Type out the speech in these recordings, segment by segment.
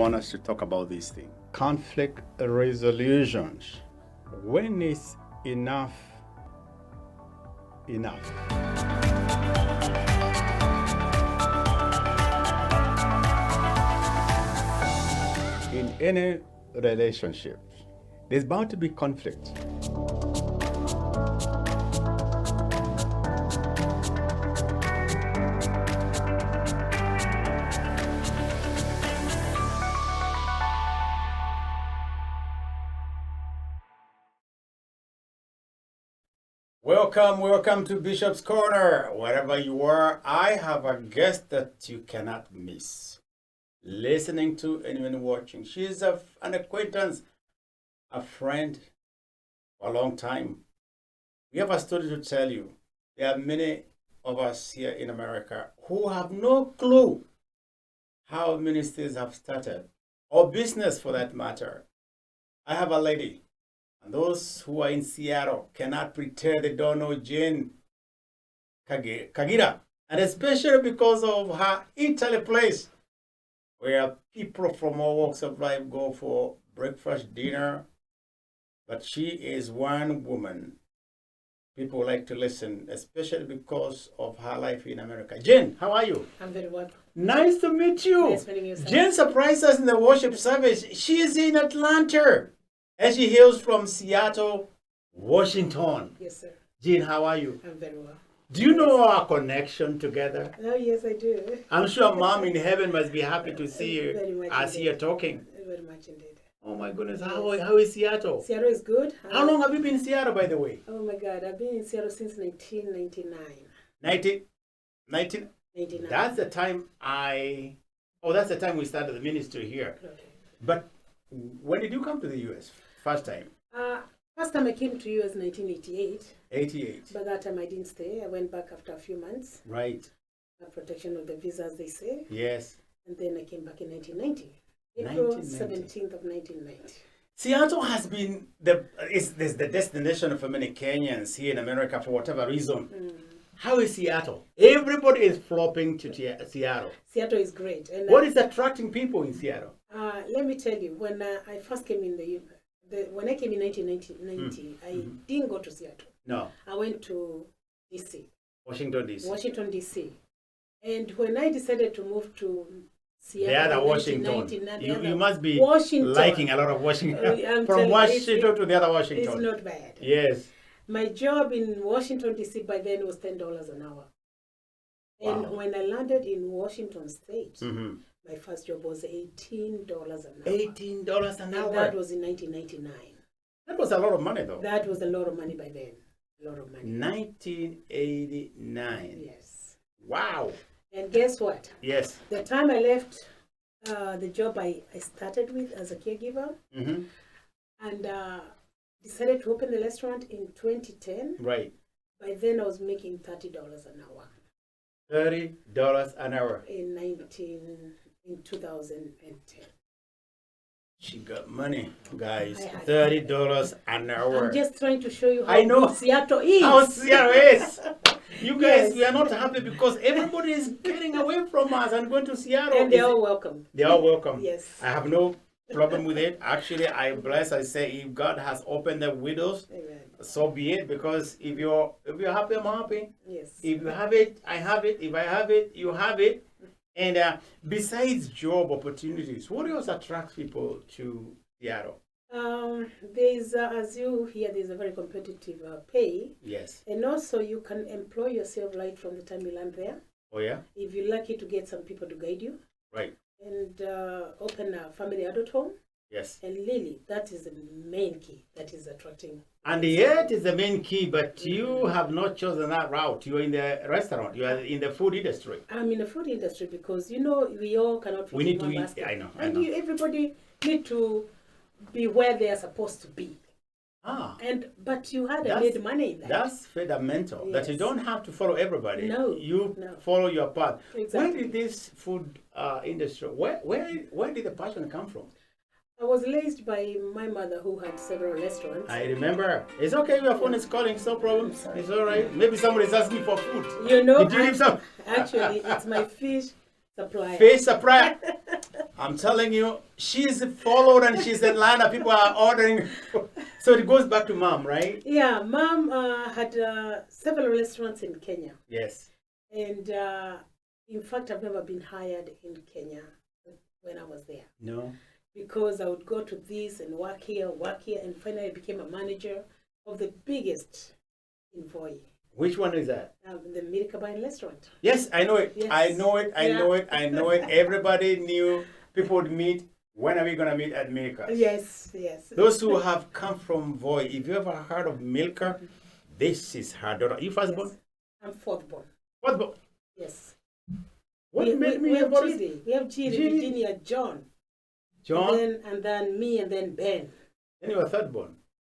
want us to talk about this thing. Conflict resolutions. When is enough enough? In any relationship, there's bound to be conflict. Welcome to Bishop's Corner. Wherever you are, I have a guest that you cannot miss. Listening to anyone watching. She's an acquaintance, a friend for a long time. We have a story to tell you. There are many of us here in America who have no clue how ministries have started, or business for that matter. I have a lady. And those who are in Seattle cannot pretend they don't know Jane Kagira. And especially because of her Italy place, where people from all walks of life go for breakfast, dinner. But she is one woman people like to listen, especially because of her life in America. Jane, how are you? I'm very well. Nice to meet you. Nice meeting you, sir. Jane surprised us in the worship service. She is in Atlanta. And she hails from Seattle, Washington. Yes, sir. Jean, how are you? I'm very well. Do you know our connection together? Oh, yes, I do. I'm sure Mom in heaven must be happy to see you Very much as indeed. you're talking. Very much indeed. Oh my goodness, Yes. how is Seattle? Seattle is good. How long have you been in Seattle, by the way? Oh, my God. I've been in Seattle since 1999. 19? 99. That's the time that's the time we started the ministry here. Okay. But when did you come to the U.S.? First time? First time I came to US 1988. 88. By that time I didn't stay. I went back after a few months. Right. Protection of the visa, as they say. Yes. And then I came back in 1990. April 1990. 17th of 1990. Seattle has been the destination for many Kenyans here in America for whatever reason. How is Seattle? Everybody is flopping to Seattle. Seattle is great. And What is attracting people in Seattle? let me tell you, when I first came in when I came in 1990, I didn't go to Seattle. No. I went to DC. Washington, D.C. Washington, DC. And when I decided to move to Seattle, The other in Washington. 1999, You must be Washington. liking a lot of Washington. I'm From telling you, Washington to the other It's Washington. not bad. Yes. My job in Washington, DC by then was $10 an hour. And Wow. when I landed in Washington State, Mm-hmm. my first job was $18 an hour. $18 an And hour. that was in 1999. That was a lot of money, though. That was a lot of money by then. A lot of money. 1989. Yes. Wow. And guess what? Yes. The time I left the job I started with as a caregiver Mm-hmm. and decided to open the restaurant in 2010. Right. By then I was making $30 an hour. $30 an hour. In 2010. She got money, guys. I had- $30 an hour. I'm just trying to show you how I know. good Seattle is. How Seattle is. You guys, Yes. we are not happy because everybody is getting away from us and going to Seattle. And they're all welcome. They are welcome. Yes. I have no problem with it. Actually, I say if God has opened the windows, Amen. so be it. Because if you're happy, I'm happy. Yes. If you have it, I have it. If I have it, you have it. And besides job opportunities, what else attracts people to Seattle? There's, as you hear, there's a very competitive pay. Yes. And also you can employ yourself right from the time you land there. Oh, yeah? If you're lucky to get some people to guide you. Right. And open a family adult home. Yes. And really, that is the main key that is attracting. And yet is the main key, but you have not chosen that route. You are in the restaurant. You are in the food industry. I'm in the food industry because, we all cannot fit We need in to one eat. basket. I know. And everybody need to be where they are supposed to be. But you had made money in that. That's fundamental. That you Yes. don't have to follow everybody. No, You no. follow your path. Exactly. Where did this food industry, where did the passion come from? I was raised by my mother who had several restaurants. I remember. It's okay, your phone is calling, it's no problem. It's all right. Maybe somebody's asking for food. You know, Did you leave some? actually, it's my fish supplier. Fish supplier. I'm telling you, she's followed and she's in line and people are ordering. So it goes back to mom, right? Yeah, mom had several restaurants in Kenya. Yes. And in fact, I've never been hired in Kenya when I was there. No. Because I would go to this and work here, and finally I became a manager of the biggest in Voi. Which one is that? The Mirikabain restaurant. Yes, I know it. Yes. I know it. I Yeah. know it. I know it. Everybody knew. People would meet. When are we going to meet at Milka's? Yes, yes. Those who have come from Voi, if you ever heard of Milka, this is her daughter. You firstborn? Yes. I'm fourth born. Fourthborn? Yes. What made me we have about Njivii. We have Njivii, Njivii? Virginia, John. John? And then me, and then Ben. And you were thirdborn?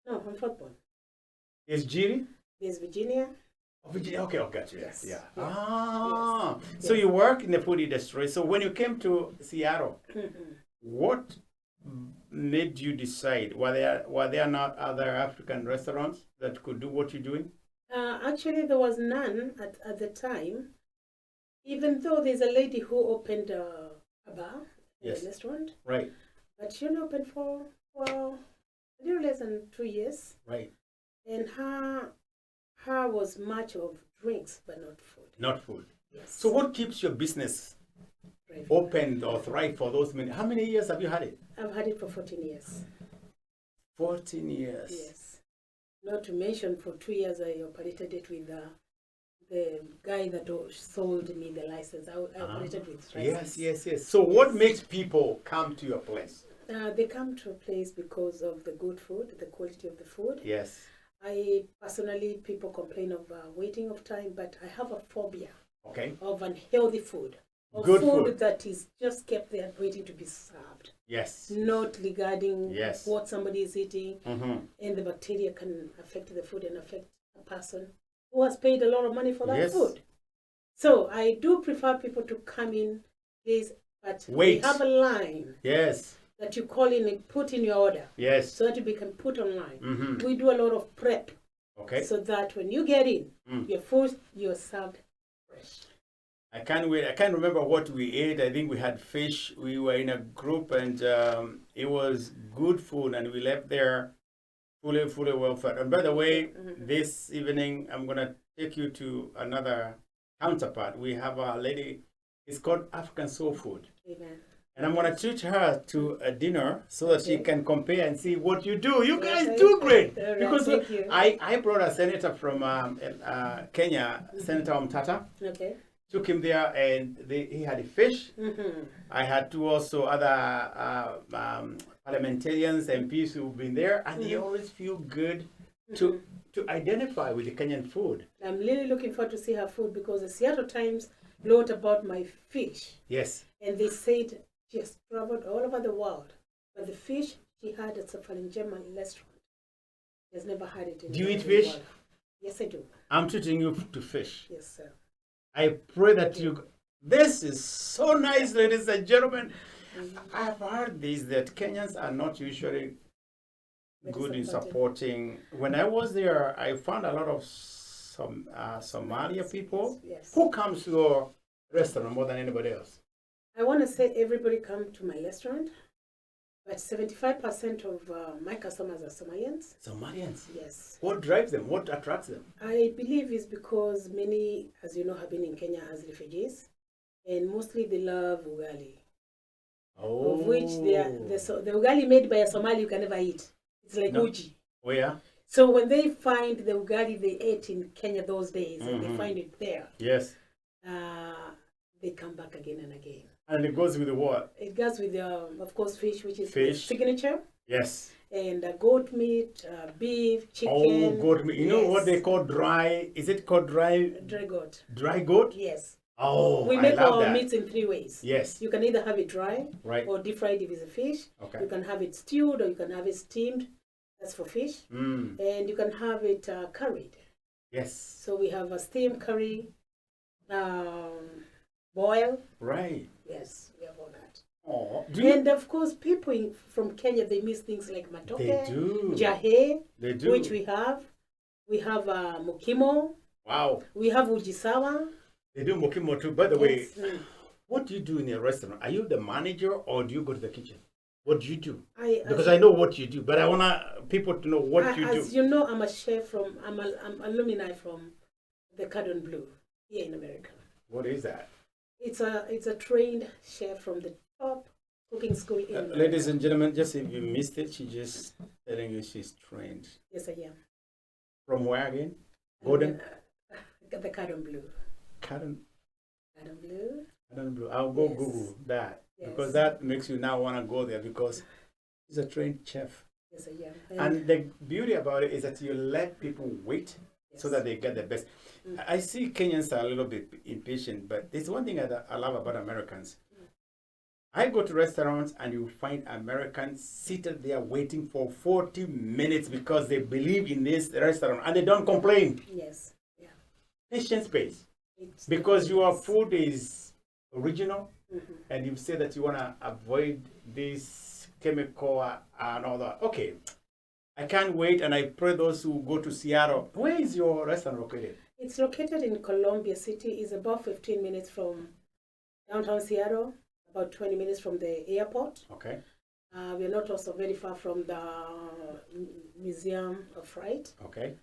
No, I'm fourth born. Is Giri? There's Virginia. Oh, Virginia. Okay, okay, gotcha. Yes. Yeah. Yeah. Ah. Yes. So Yes. you work in the food industry. So when you came to Seattle, what made you decide? Were there not other African restaurants that could do what you're doing? Actually, there was none at the time. Even though there's a lady who opened a bar in Yes. the restaurant, Right, but she only opened for a little less than 2 years. right. And her was much of drinks, but not food. Not food. Yes. So what keeps your business Right. open or thrive for those many? How many years have you had it? I've had it for 14 years. 14 years. Yes. Not to mention, for 2 years I operated it with the guy that sold me the license. I operated with his license. Yes. So what makes people come to your place? They come to a place because of the good food, the quality of the food. Yes. I personally, people complain of waiting of time, but I have a phobia Okay. of unhealthy food. Of Good food food. that is just kept there waiting to be served. Yes. Not regarding Yes. what somebody is eating, Mm-hmm. and the bacteria can affect the food and affect a person who has paid a lot of money for that Yes. food. So I do prefer people to come in, please, but Wait. we have a line Yes. that you call in and put in your order Yes. so that you can put online. Mm-hmm. We do a lot of prep Okay. so that when you get in, your food, you're served fresh. I can't wait. I can't remember what we ate. I think we had fish. We were in a group and it was good food and we left there fully well fed. And by the way, this evening I'm going to take you to another counterpart. We have a lady, it's called African Soul Food. Amen. And I'm going to treat her to a dinner so that she can compare and see what you do. You guys Okay. do great. All right, Because thank you. I brought a senator from Kenya, Senator Mtata. Okay. Took him there and he had a fish. Mm-hmm. I had two also other parliamentarians, MPs who've been there, and they always feel good to identify with the Kenyan food. I'm really looking forward to see her food because the Seattle Times wrote about my fish. Yes. And they said she has traveled all over the world. But the fish she had at a German restaurant. She has never had it in Do you the eat fish? world. Yes, I do. I'm treating you to fish. Yes, sir. I pray that you... This is so nice, ladies and gentlemen. I've heard this, that Kenyans are not usually good in supporting. When I was there, I found a lot of Somalia people. Yes. Who comes to your restaurant more than anybody else? I want to say everybody come to my restaurant, but 75% of my customers are Somalians. Somalians? Yes. What drives them? What attracts them? I believe it's because many, as you know, have been in Kenya as refugees, and mostly they love ugali. Oh. Of which the ugali made by a Somali you can never eat. It's like uji. Oh, yeah? So when they find the ugali they ate in Kenya those days, and they find it there, Yes. they come back again and again. And it goes with the what? It goes with, of course, fish, which is Fish. the signature, Yes. and goat meat, beef, chicken. Oh, goat meat. You know what Yes. they call dry? Is it called dry? Dry goat. Dry goat? Yes. Oh, We I make love our that. meats in 3 ways. Yes. You can either have it dry, Right. or deep fried if it's a fish. Okay. You can have it stewed, or you can have it steamed. That's for fish. And you can have it curried. Yes. So we have a steamed curry, boil. Right. Yes, we have all that. Oh. And of course, people from Kenya, they miss things like matoke, They do. jahe, They do. which we have. We have mukimo. Wow. We have ujisawa. They do mokimo too. By the way, Yes. What do you do in a restaurant? Are you the manager or do you go to the kitchen? What do you do? Because I I know what you do, but I want people to know what you do. As you know, I'm a chef I'm alumni from the Cardon Blue here in America. What is that? It's a trained chef from the top cooking school in America. Ladies and gentlemen, just if you missed it, she's just telling you she's trained. Yes, I am. From where again? Gordon? The Cardon Blue. Cardon Blue. Blue. I'll go Google that because that makes you now want to go there because he's a trained chef. Yes, I am. And the beauty about it is that you let people wait so that they get the best. I see Kenyans are a little bit impatient, but there's one thing I love about Americans. I go to restaurants and you find Americans seated there waiting for 40 minutes because they believe in this restaurant and they don't complain. Yes. Yeah. Patience pays. Because your food is original and you say that you want to avoid this chemical and all that. Okay, I can't wait, and I pray those who go to Seattle. Where is your restaurant located? It's located in Columbia City. It's about 15 minutes from downtown Seattle, about 20 minutes from the airport. Okay. We're not also very far from the Museum of Fright. Okay.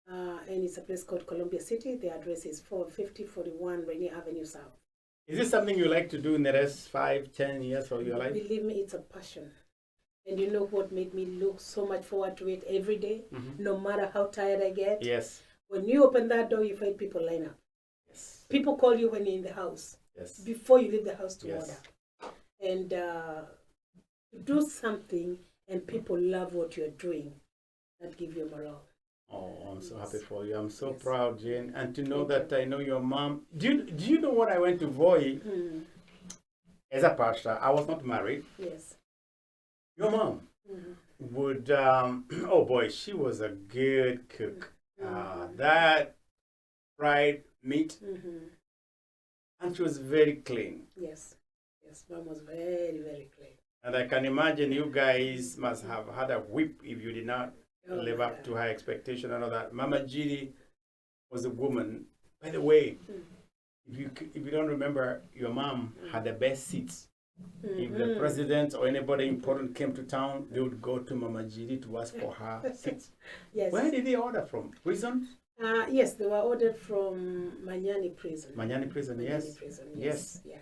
And it's a place called Columbia City. The address is 5041 Rainier Avenue South. Is this something you like to do in the next 5-10 years of your life? Believe me, it's a passion. And you know what made me look so much forward to it every day, no matter how tired I get? Yes. When you open that door, you find people line up. Yes. People call you when you're in the house. Yes. Before you leave the house to Yes. order. And do something and people love what you're doing. That gives you morale. Oh, I'm so happy for you. I'm so proud, Jane. And to know that I know your mom. Do you know what I went to Voi as a pastor? I was not married. Yes. Your mom would, oh boy, she was a good cook. That fried meat, and she was very clean. Yes. Yes, mom was very, very clean. And I can imagine you guys must have had a whip if you did not live up to her expectation and all that. Mama Njivii was a woman. By the way, if you don't remember, your mom had the best seats. If the president or anybody important came to town, they would go to Mama Njivii to ask for her seats. Yes. Where did they order from? Prison? Yes, they were ordered from Manyani Prison. Manyani Prison, yes. Manyani Prison, Yes. Yeah.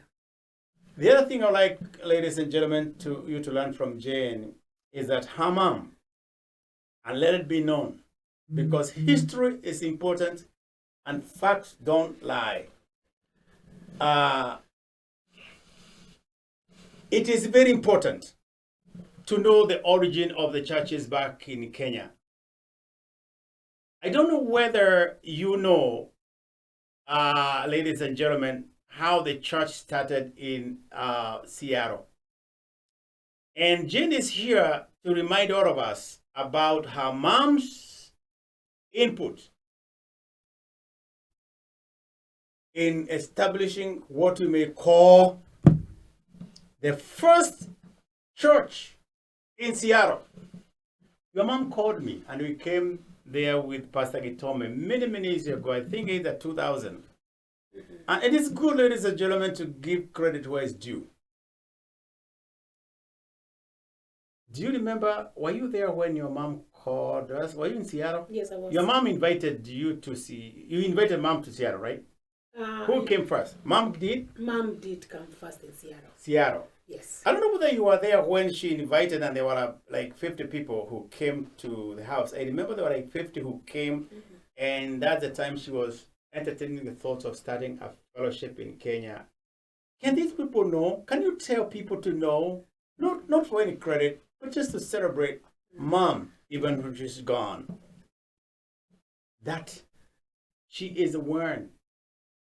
The other thing I like, ladies and gentlemen, to learn from Jane is that her mom, and let it be known, because history is important and facts don't lie. It is very important to know the origin of the churches back in Kenya. I don't know whether you know, ladies and gentlemen, how the church started in Seattle. And Jane is here to remind all of us about her mom's input in establishing what we may call the first church in Seattle. Your mom called me and we came there with Pastor Gitahi many years ago. I think it's at 2000. And it is good, ladies and gentlemen, to give credit where it's due. Do you remember, were you there when your mom called us? Were you in Seattle? Yes, I was. Your mom invited you to see, you invited mom to Seattle, right? Who came first? Mom did? Mom did come first in Seattle. Seattle. Yes. I don't know whether you were there when she invited and there were like 50 people who came to the house. I remember there were like 50 who came, and that's the time she was entertaining the thoughts of starting a fellowship in Kenya. Can these people know? Can you tell people to know? Not for any credit, but just to celebrate mom, even when she's gone. That she is the one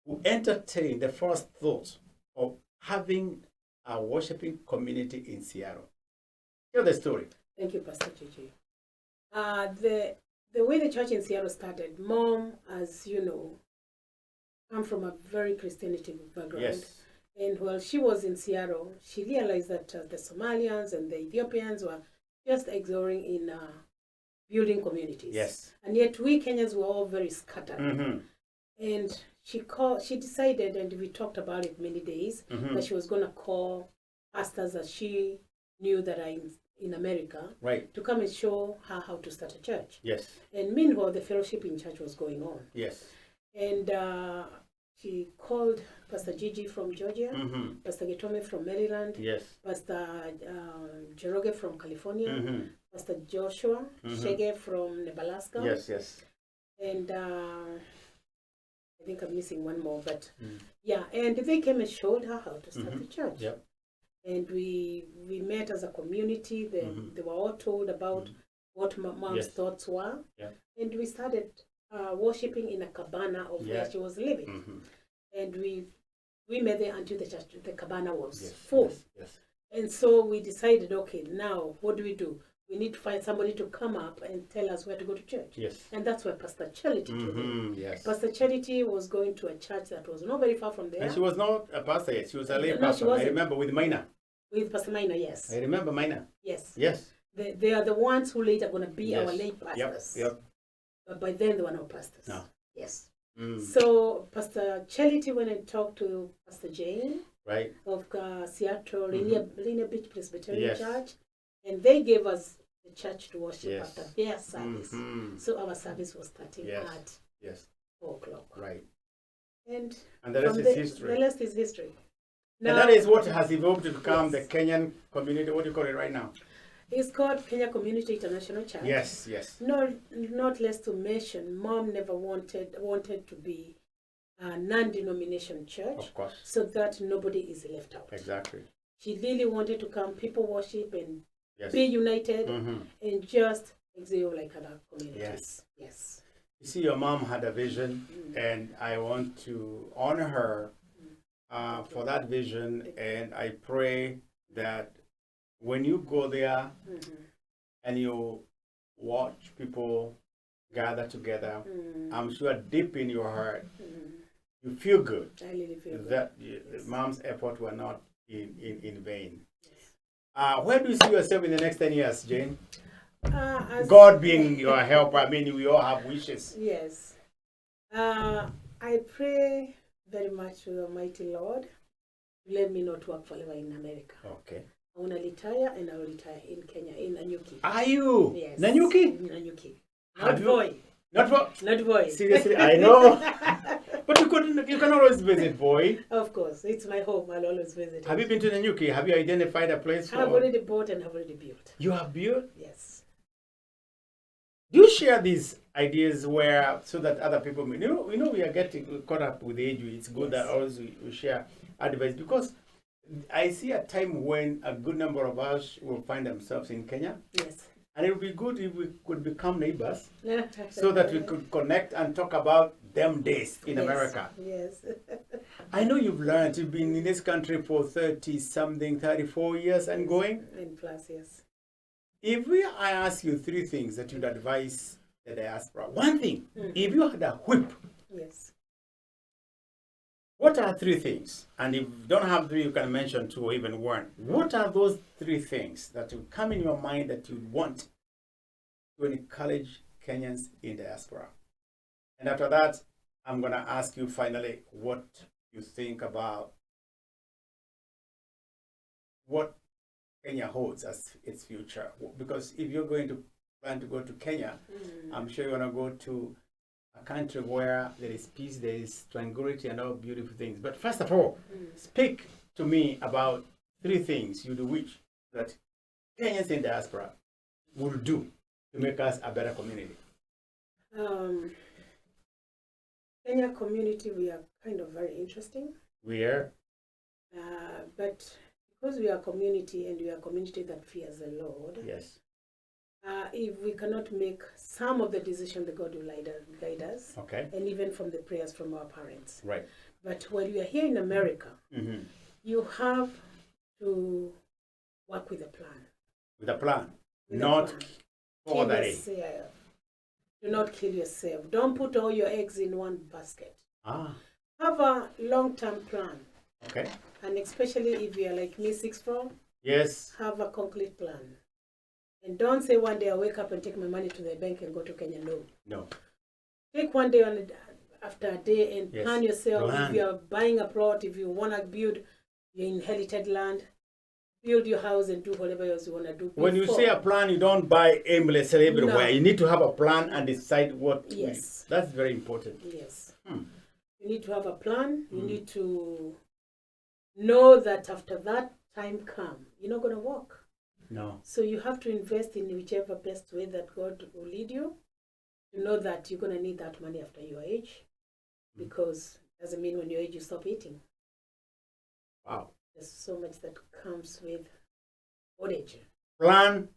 who entertained the first thought of having a worshiping community in Seattle. Tell the story. Thank you, Pastor Gigi. The way the church in Seattle started, mom, as you know, come from a very Christianity background. Yes. And while she was in Seattle, she realized that the Somalians and the Ethiopians were just excelling in building communities. Yes. And yet we Kenyans were all very scattered. And she decided, and we talked about it many days, Mm-hmm. that she was going to call pastors that she knew that are in America, Right. to come and show her how to start a church. Yes. And meanwhile, the fellowship in church was going on. Yes. And she called Pastor Gigi from Georgia, Mm-hmm. Pastor Gitome from Maryland, Yes. Pastor Jeroge from California, Mm-hmm. Pastor Joshua Mhm. Shege from Nebraska. Yes. Yes. And I think I'm missing one more, but Mm. yeah, and they came and showed her how to start Mhm. the church. Yep. And we met as a community. Mhm. They were all told about Mhm. what mom's Yes. thoughts were. Yeah. And we started worshiping in a cabana of Yeah. where she was living. Mm-hmm. And we met there until the cabana was Yes. full. Yes. Yes. And so we decided, okay, now what do? We need to find somebody to come up and tell us where to go to church. Yes. And that's where Pastor Charity came in. Mm-hmm. Yes. Pastor Charity was going to a church that was not very far from there. And she was not a pastor yet. She was a lay No, she pastor. I wasn't. remember with Mina. With Pastor Minor, yes. I remember Mina. Yes. Yes. They are the ones who later going to be Yes. our lay pastors. Yep. But by then they were not pastors. No. Yes. Mm. So Pastor Charity went and talked to Pastor Jane Right. of Seattle, Mhm. Linear Beach Presbyterian Yes. Church. And they gave us the church to worship Yes. after their service. Mhm. So our service was starting Yes. at Yes. 4:00. Right. And And the rest from is history. The rest is history. And that is what has evolved to become Yes. the Kenyan community. What do you call it right now? It's called Kenya Community International Church. Yes. Yes. Not less to mention, Mom never wanted to be a non-denomination church, Of course. so that nobody is left out. Exactly. She really wanted to come, people worship and Yes. be united Mm-hmm. and just exist like other communities. Yes. You see, your mom had a vision, Mm. and I want to honor her for that vision. And I pray that when you go there Mhm. and you watch people gather together, Mm. I'm sure deep in your heart, Mm. you feel good I really feel good. that Yes. mom's effort were not in vain. Yes. Where do you see yourself in the next 10 years, Jane? As- God being your helper, I mean, we all have wishes. Yes. I pray very much to the Almighty Lord to let me not work forever in America. Okay. I want to retire, and I will retire in Kenya, in Nanyuki. Are you? Yes. Nanyuki? In Nanyuki. Have Not you- boy. Not what? Not boy. Seriously, I know. But you can always visit, boy. Of course, it's my home. I'll always visit. Have you been to Nanyuki? Have you identified a place for? I've already bought and have already built. You have built? Yes. Do you share these ideas where so that other people may, we are getting caught up with age. It's good that Yes. always we share advice, because I see a time when a good number of us will find themselves in Kenya, Yes. and it would be good if we could become neighbors so that we could connect and talk about them days in Yes. America. Yes. I know you've learned. You've been in this country for 34 years and going. And plus, yes. If I ask you three things that you'd advise the diaspora, one thing, Mhm. if you had a whip, Yes. what are three things? And if you don't have three, you can mention two or even one. What are those three things that will come in your mind that you want to encourage Kenyans in diaspora? And after that, I'm going to ask you finally what you think about what Kenya holds as its future. Because if you're going to plan to go to Kenya, I'm sure you want to go to a country where there is peace, there is tranquility, and all beautiful things. But first of all, speak to me about three things you do which that Kenyans in diaspora will do to make us a better community. Kenya community, we are kind of very interesting. We are. But because we are a community and we are a community that fears the Lord, Yes. if we cannot make some of the decisions that God will guide us, Okay. and even from the prayers from our parents. Right. But when we are here in America, Mm-hmm. you have to work with a plan. With a plan. With a Not plan. for Kill that. yourself. Do not kill yourself. Don't put all your eggs in one basket. Ah. Have a long-term plan. Okay. And especially if you are like me, 6'4", Yes. have a concrete plan. And don't say one day I wake up and take my money to the bank and go to Kenya. No. No. Take one day on after a day and Yes. plan yourself. Plan. If you're buying a plot, if you want to build your inherited land, build your house and do whatever else you want to do. When you before. say a plan, you don't buy aimlessly everywhere. No. You need to have a plan and decide what. Yes. That's very important. Yes. Hmm. You need to have a plan. You need to know that after that time come, you're not going to walk. No. So you have to invest in whichever best way that God will lead you. To know that you're going to need that money after your age, because it doesn't mean when your age you stop eating. Wow. There's so much that comes with old age. Plan,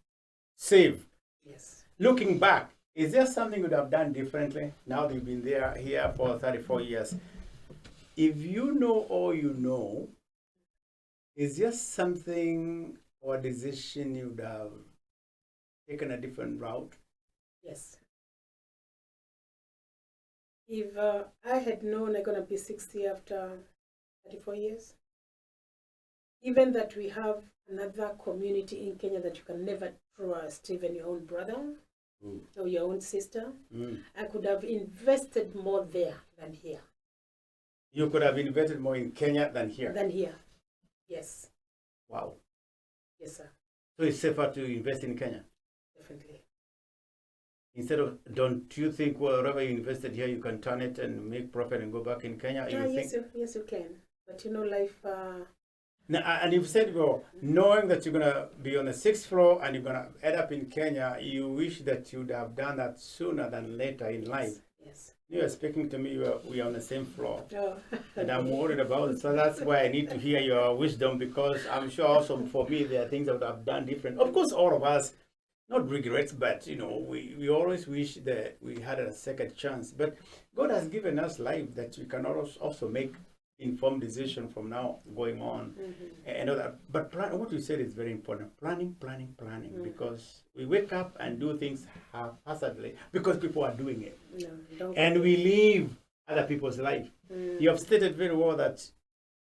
save. Yes. Looking back, is there something you would have done differently now that you've been here for 34 years? If you know all you know, is there something or decision you would have taken a different route? Yes. If I had known I'm going to be 60 after 34 years, even that we have another community in Kenya that you can never trust, even your own brother or your own sister, I could have invested more there than here. You could have invested more in Kenya than here. Yes. Wow. Yes, sir. So it's safer to invest in Kenya? Definitely. Instead of, don't you think wherever you invested here, you can turn it and make profit and go back in Kenya? Yes, you can. But life... Now, and you've said, well, knowing that you're going to be on the 6th floor and you're going to end up in Kenya, you wish that you'd have done that sooner than later in life. Yes. You are speaking to me, we are on the same floor. Oh. And I'm worried about it. So that's why I need to hear your wisdom, because I'm sure also for me, there are things I would have done different. Of course, all of us, not regrets, but, we always wish that we had a second chance. But God has given us life that we can also make informed decision from now going on. And all that. But what you said is very important. Planning, because we wake up and do things haphazardly because people are doing it. And we live other people's life. You have stated very well that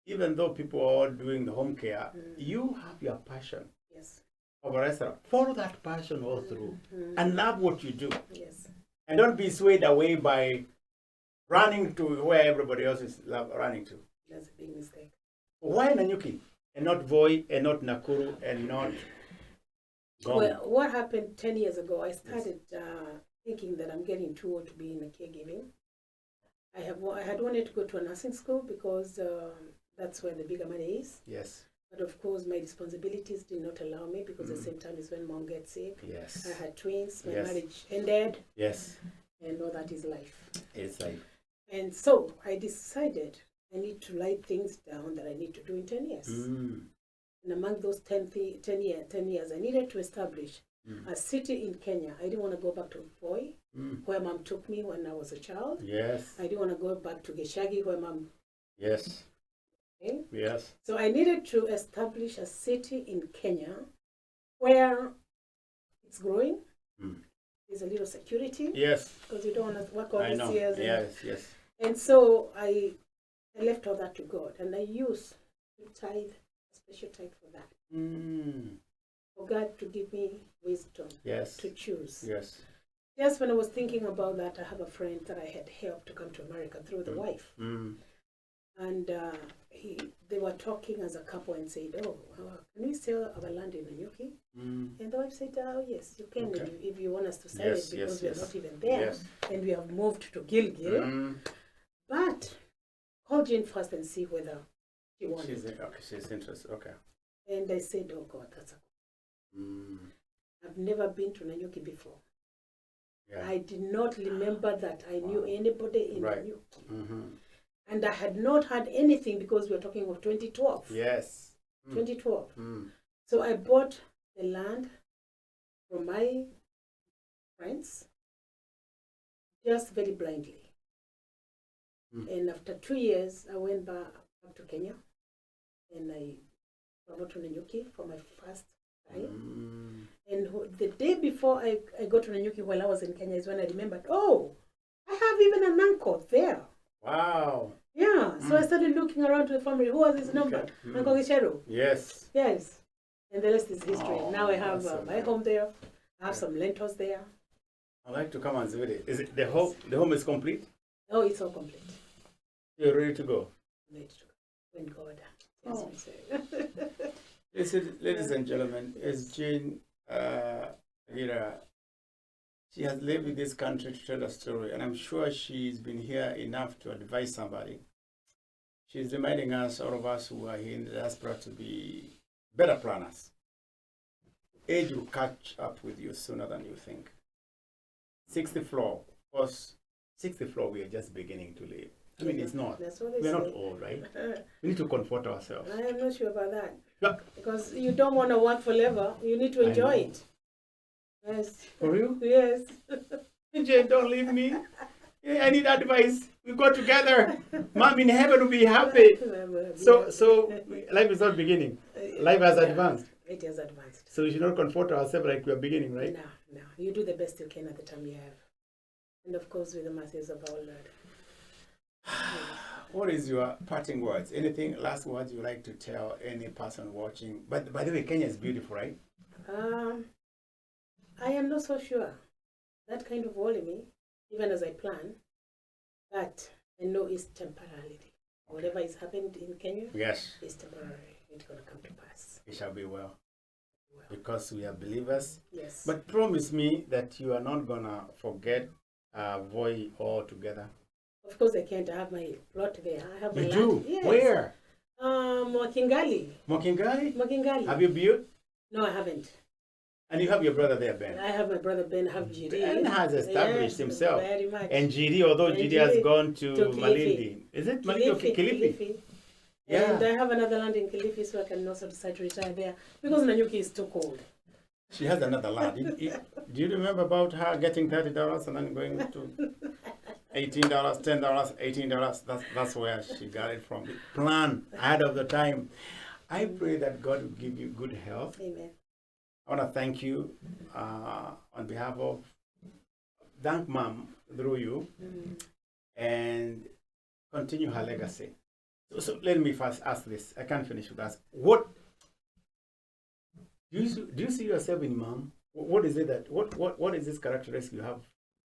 even though people are all doing the home care, you have your passion. Yes. Of a restaurant. Follow that passion all through and love what you do. Yes. And don't be swayed away by running to where everybody else is running to. That's a big mistake. Why Nanyuki and not Voi and not Nakuru and not Gong? Well, what happened 10 years ago, I started thinking that I'm getting too old to be in a caregiving. I had wanted to go to a nursing school because that's where the bigger money is. Yes. But of course, my responsibilities did not allow me, because at the same time is when mom gets sick. Yes. I had twins, my Yes. marriage ended. Yes. And all that is life. It's life. And so I decided I need to write things down that I need to do in 10 years. And among those 10 years, I needed to establish a city in Kenya. I didn't want to go back to Voi, where mom took me when I was a child. Yes. I didn't want to go back to Gitahi, where mom... Yes. Okay? Yes. So I needed to establish a city in Kenya where it's growing. There's a little security. Yes. Because you don't want to work all I these know. years. Yes. And so I left all that to God, and I used to tithe, a special tithe for that. For God to give me wisdom to choose. Yes. Just when I was thinking about that, I have a friend that I had helped to come to America through the wife. And they were talking as a couple and said, can we sell our land in Njivii? And the wife said, oh, yes, you can, if you want us to sell it, because we're not even there. And we have moved to Gilgil. But call Jane first and see whether she wants it. She's interested. Okay. And I said, oh, God, that's I've never been to Njivii before. Yeah. I did not remember that I knew anybody in Njivii. And I had not had anything, because we were talking of 2012. Yes. 2012. So I bought the land from my friends, just very blindly. And after 2 years, I went back to Kenya, and I traveled to Njivii for my first time. And the day before I got to Njivii while I was in Kenya is when I remembered, I have even an uncle there. Wow. Yeah, so I started looking around to the family. Who was his number? Uncle Gishero. Yes. Yes. And the rest is history. Now I have my home there. I have some lentils there. I'd like to come and visit it. Is it the home is complete? Oh, it's all complete. You're ready to go. Ready to go. When God Oh. tells me so. Listen, ladies and gentlemen, as Jane Kagira, she has lived in this country to tell a story, and I'm sure she's been here enough to advise somebody. She's reminding us, all of us who are here in the diaspora, to be better planners. Age will catch up with you sooner than you think. 60th floor, of course, 60th floor, we are just beginning to live. I mean, it's not. That's what they We're say. not old, right? We need to comfort ourselves. I am not sure about that. Yeah. Because you don't want to work forever. You need to enjoy it. Yes. For you? Yes. Jane, don't leave me. Yeah, I need advice. We go together. Mom in heaven will be happy. So life is not beginning. Life has advanced. It has advanced. So we should not comfort ourselves like we are beginning, right? No. You do the best you can at the time you have. And of course, with the mercies of our Lord. What is your parting words? Anything, last words you like to tell any person watching? But by the way, Kenya is beautiful, right? I am not so sure. That kind of worry me, even as I plan. But I know it's temporarily. Whatever is happened in Kenya, yes, is temporary. It's going to come to pass. It shall be well. Because we are believers. Yes. But promise me that you are not going to forget Voi altogether. Of course, I can't have my plot there. I have my You land. do? Yes. Where? Mokingali. Mokingali? Have you built? No, I haven't. And you have your brother there, Ben. I have my brother Ben. I have Njivii. Ben has established himself. Very much. And Njivii, although Njivii has gone to Malindi. Is it Malindi or Kilifi? Yeah. And I have another land in Kilifi, so I can also decide to retire there because Nanyuki is too cold. She has another land. Do you remember about her getting $30 and then going to $18, $10, $18? That's where she got it from. Plan ahead of the time. I pray that God will give you good health. Amen. I want to thank you on behalf of thank Mom through you and continue her legacy. So let me first ask this. I can't finish with that. What do you see yourself in Mom? What is it that what is this characteristic you have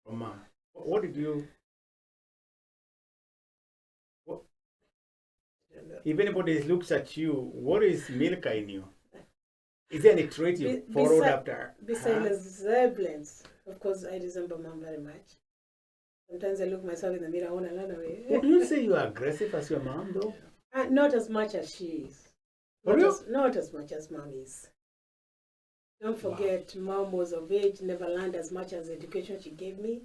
from Mom? What did you? If anybody looks at you, what is Milka in you? Is there any trait you followed after? Besides resemblance, of course, I resemble Mom very much. Sometimes I look myself in the mirror, I want to run away. Would you say you are aggressive as your mom, though? Not as much as she is. Not as much as Mom is. Don't forget, Mom was of age, never learned as much as the education she gave me,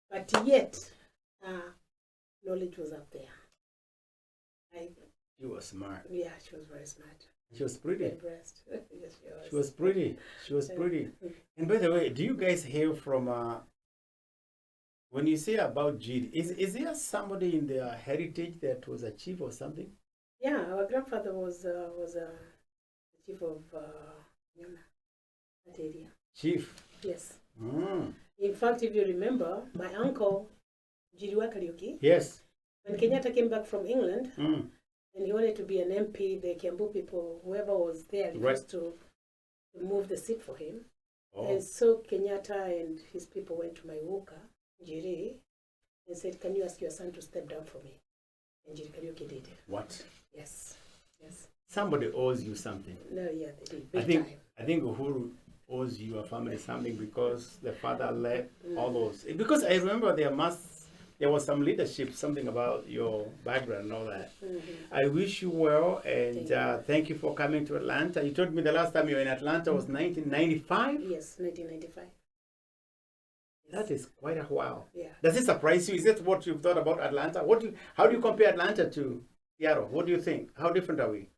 but yet, knowledge was up there. She was smart. Yeah, she was very smart. She was pretty. Yes, she was pretty. She was pretty. And by the way, do you guys hear from when you say about Gitahi, is there somebody in their heritage that was a chief or something? Yeah, our grandfather was a chief of that area. Chief? Yes. Mm. In fact, if you remember, my uncle, Njivii Kariuki, yes, when Kenyatta came back from England, and he wanted to be an MP, the Kiambu people, whoever was there, refused to move the seat for him. Oh. And so Kenyatta and his people went to my Wuka, Njivii, and said, "Can you ask your son to step down for me?" And Njivii Kariuki did. What? Yes. Yes. Somebody owes you something. No, yeah, they did. I think Uhuru owes your family something because the father led all those. Because I remember there was some leadership, something about your background and all that. I wish you well, and thank you for coming to Atlanta. You told me the last time you were in Atlanta was 1995? Yes, 1995. That is quite a while. Yeah. Does it surprise you? Is that what you've thought about Atlanta? How do you compare Atlanta to Seattle? What do you think? How different are we?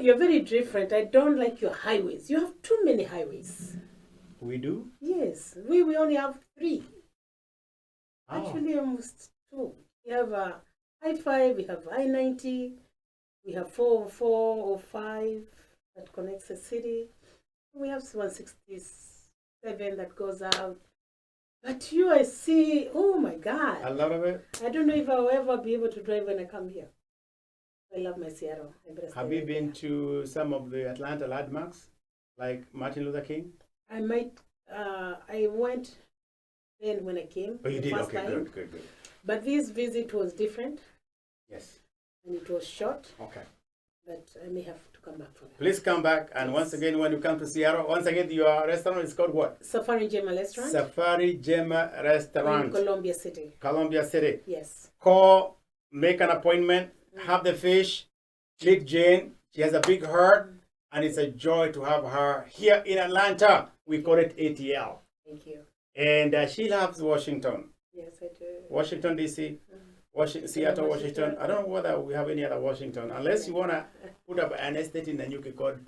You're very different. I don't like your highways. You have too many highways. We do? Yes. We only have 3. Oh. Actually, almost 2. We have I-5, we have I-90, we have 405 that connects the city. We have 167 that goes out. But you, I see, oh my God. A lot of it? I don't know if I'll ever be able to drive when I come here. I love my Seattle. Have you been to some of the Atlanta landmarks, like Martin Luther King? I went then when I came. Oh, you did? First Okay, time. good. But this visit was different Yes. and it was short, Okay. but I may have to come back for that. Please come back. And once again, when you come to Seattle, once again, your restaurant is called what? Safari Gemma Restaurant Safari Gemma in Restaurant, Columbia City. Columbia City. Yes. Call, make an appointment, have the fish, meet Jane. She has a big heart, and it's a joy to have her here in Atlanta. We call it ATL. Thank you. And she loves Washington. Yes, I do. Washington, D.C., Seattle, Washington. I don't know whether we have any other Washington. Unless you want to put up an estate in the UK called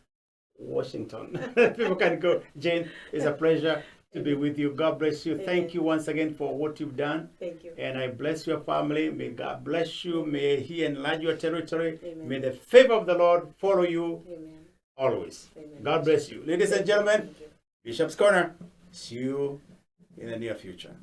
Washington. People can go. Jane, it's a pleasure to be with you. God bless you. Thank you once again for what you've done. Thank you. And I bless your family. May God bless you. May He enlarge your territory. Amen. May the favor of the Lord follow you Amen. always. Amen. God bless you. Ladies and gentlemen, Thank you. Bishop's Corner. See you in the near future.